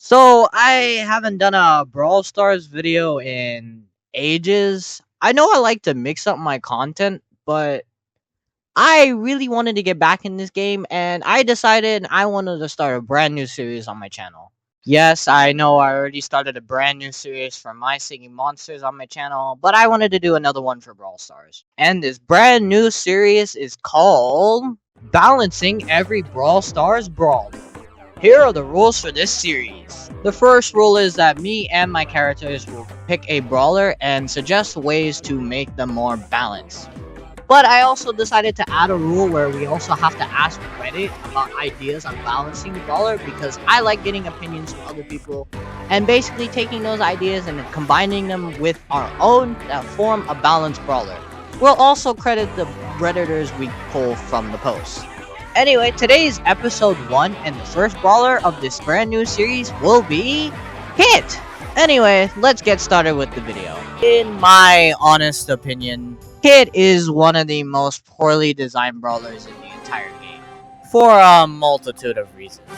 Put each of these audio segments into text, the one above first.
So I haven't done a Brawl Stars video in ages. I know I like to mix up my content, but I really wanted to get back in this game and I decided I wanted to start a brand new series on my channel. Yes, I know I already started a brand new series for My Singing Monsters on my channel, but I wanted to do another one for Brawl Stars. And this brand new series is called Balancing Every Brawl Stars Brawl. Here are the rules for this series. The first rule is that me and my characters will pick a brawler and suggest ways to make them more balanced. But I also decided to add a rule where we also have to ask Reddit about ideas on balancing the brawler because I like getting opinions from other people and basically taking those ideas and combining them with our own that form a balanced brawler. We'll also credit the redditors we pull from the post. Anyway, today's episode 1 and the first brawler of this brand new series will be Kit! Anyway, let's get started with the video. In my honest opinion, Kit is one of the most poorly designed brawlers in the entire game, for a multitude of reasons.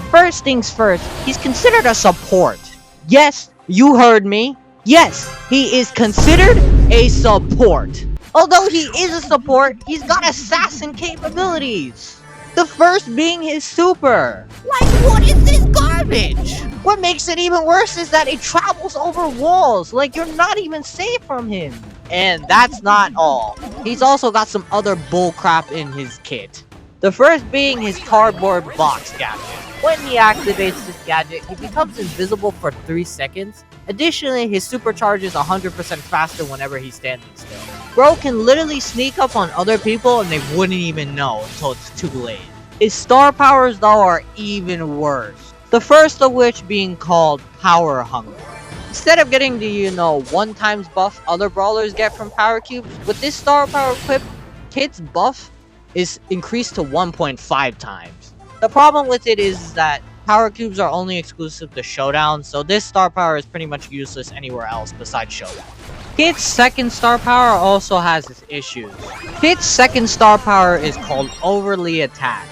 First things first, he's considered a support. Yes, you heard me. Yes, he is considered a support. Although he is a support, he's got assassin capabilities. The first being his super. Like, what is this garbage? What makes it even worse is that it travels over walls. Like, you're not even safe from him. And that's not all. He's also got some other bullcrap in his kit. The first being his cardboard box gadget. When he activates this gadget, he becomes invisible for 3 seconds. Additionally, his supercharge is 100% faster whenever he's standing still. Bro can literally sneak up on other people and they wouldn't even know until it's too late. His star powers though are even worse. The first of which being called Power Hunger. Instead of getting the, 1 times buff other brawlers get from power cubes, with this star power equipped, Kit's buff is increased to 1.5 times. The problem with it is that power cubes are only exclusive to Showdown, so this star power is pretty much useless anywhere else besides Showdown. Kit's second star power also has its issues. Kit's second star power is called Overly Attached.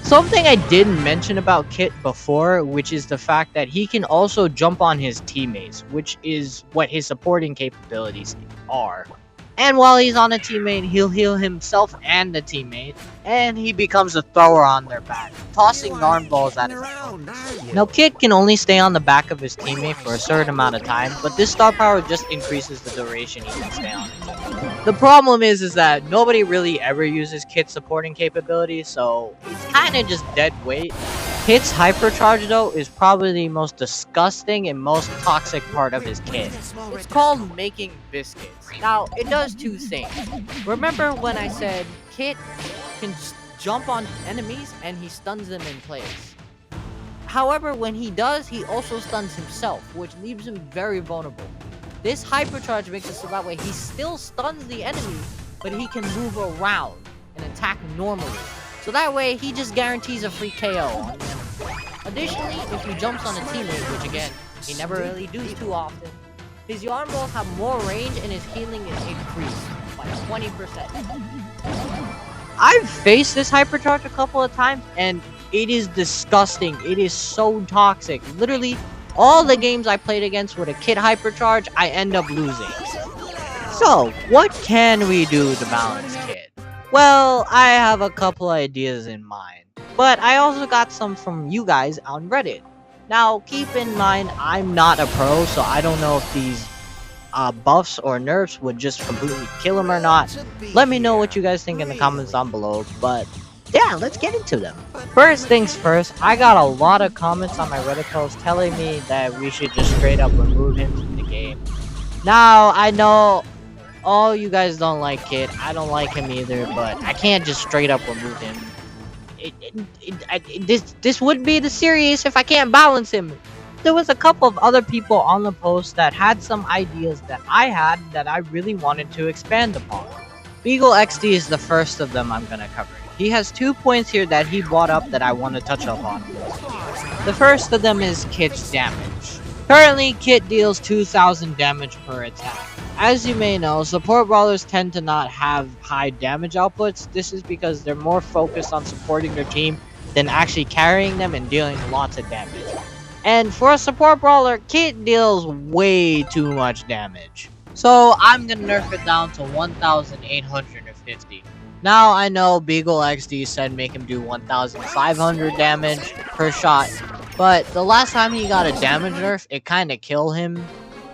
Something I didn't mention about Kit before, which is the fact that he can also jump on his teammates, which is what his supporting capabilities are. And while he's on a teammate, he'll heal himself and the teammate, and he becomes a thrower on their back, tossing yarn balls at his opponents. Now, Kit can only stay on the back of his teammate for a certain amount of time, but this star power just increases the duration he can stay on it. The problem is that nobody really ever uses Kit's supporting capability, so he's kinda just dead weight. Kit's hypercharge though is probably the most disgusting and most toxic part of his kit. It's called making biscuits. Now, it does 2 things. Remember when I said Kit can jump on enemies and he stuns them in place. However, when he does, he also stuns himself, which leaves him very vulnerable. This hypercharge makes it so that way he still stuns the enemy, but he can move around and attack normally. So that way, he just guarantees a free KO on the enemy. Additionally, if he jumps on a teammate, which again, he never really does too often, his yarn balls have more range and his healing is increased by 20%. I've faced this hypercharge a couple of times, and it is disgusting. It is so toxic. Literally, all the games I played against with a Kit hypercharge, I end up losing. So, what can we do to balance Kit? Well, I have a couple ideas in mind, but I also got some from you guys on Reddit. Now, keep in mind, I'm not a pro, so I don't know if these buffs or nerfs would just completely kill him or not. Let me know what you guys think in the comments down below, but yeah, let's get into them. First things first, I got a lot of comments on my Reddit post telling me that we should just straight up remove him from the game. Now, I know all you guys don't like Kit. I don't like him either, but I can't just straight up remove him. This would be the series if I can't balance him. There was a couple of other people on the post that had some ideas that I had that I really wanted to expand upon. Beagle XD is the first of them I'm gonna cover. He has 2 points here that he brought up that I want to touch upon. The first of them is Kit's damage. Currently, Kit deals 2,000 damage per attack. As you may know, support brawlers tend to not have high damage outputs. This is because they're more focused on supporting their team than actually carrying them and dealing lots of damage. And for a support brawler, Kit deals way too much damage. So I'm gonna nerf it down to 1,850. Now I know Beagle XD said make him do 1,500 damage per shot, but the last time he got a damage nerf, it kinda killed him.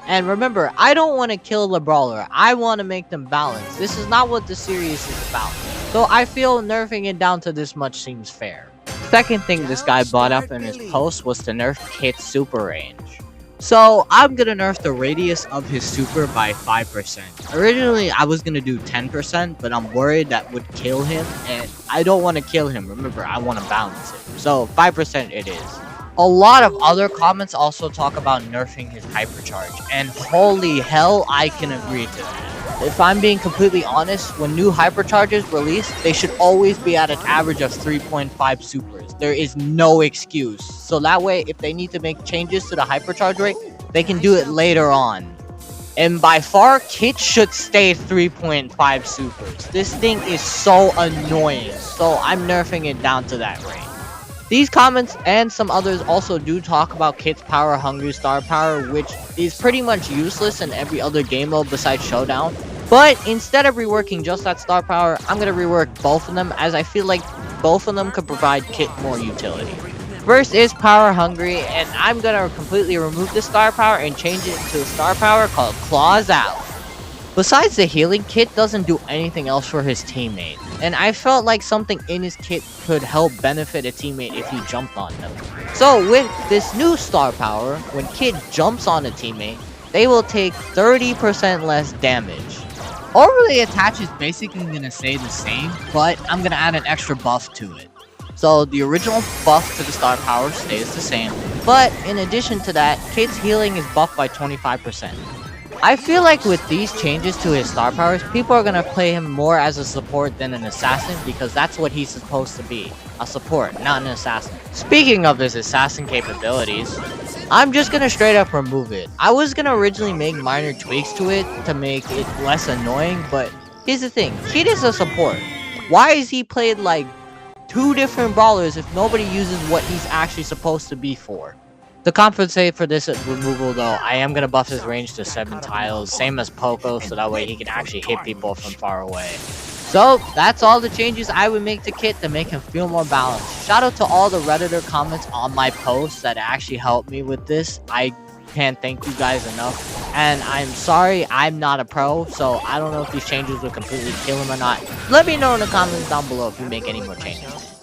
And remember, I don't want to kill the brawler, I want to make them balanced. This is not what the series is about. So I feel nerfing it down to this much seems fair. Second thing this guy brought up in his post was to nerf Kit's super range. So I'm gonna nerf the radius of his super by 5%. Originally I was gonna do 10%, but I'm worried that would kill him, and I don't want to kill him. Remember, I want to balance it. So 5% it is. A lot of other comments also talk about nerfing his hypercharge, and holy hell, I can agree to that. If I'm being completely honest, when new hypercharges release, they should always be at an average of 3.5 supers. There is no excuse. So that way, if they need to make changes to the hypercharge rate, they can do it later on. And by far, Kit should stay 3.5 supers. This thing is so annoying, so I'm nerfing it down to that rate. These comments and some others also do talk about Kit's power hungry star power, which is pretty much useless in every other game mode besides Showdown. But instead of reworking just that star power, I'm going to rework both of them, as I feel like both of them could provide Kit more utility. First is power hungry, and I'm going to completely remove the star power and change it to a star power called Claws Out. Besides the healing, Kit doesn't do anything else for his teammate, and I felt like something in his kit could help benefit a teammate if he jumped on them. So with this new star power, when Kit jumps on a teammate, they will take 30% less damage. Overlay attach is basically going to stay the same, but I'm going to add an extra buff to it. So the original buff to the star power stays the same, but in addition to that, Kit's healing is buffed by 25%. I feel like with these changes to his star powers, people are going to play him more as a support than an assassin, because that's what he's supposed to be, a support, not an assassin. Speaking of his assassin capabilities, I'm just going to straight up remove it. I was going to originally make minor tweaks to it to make it less annoying, but here's the thing, Kit is a support. Why is he played like 2 different brawlers if nobody uses what he's actually supposed to be for? To compensate for this removal though, I am going to buff his range to 7 tiles, same as Poco, so that way he can actually hit people from far away. So, that's all the changes I would make to Kit to make him feel more balanced. Shout out to all the Redditor comments on my posts that actually helped me with this. I can't thank you guys enough. And I'm sorry, I'm not a pro, so I don't know if these changes will completely kill him or not. Let me know in the comments down below if you make any more changes.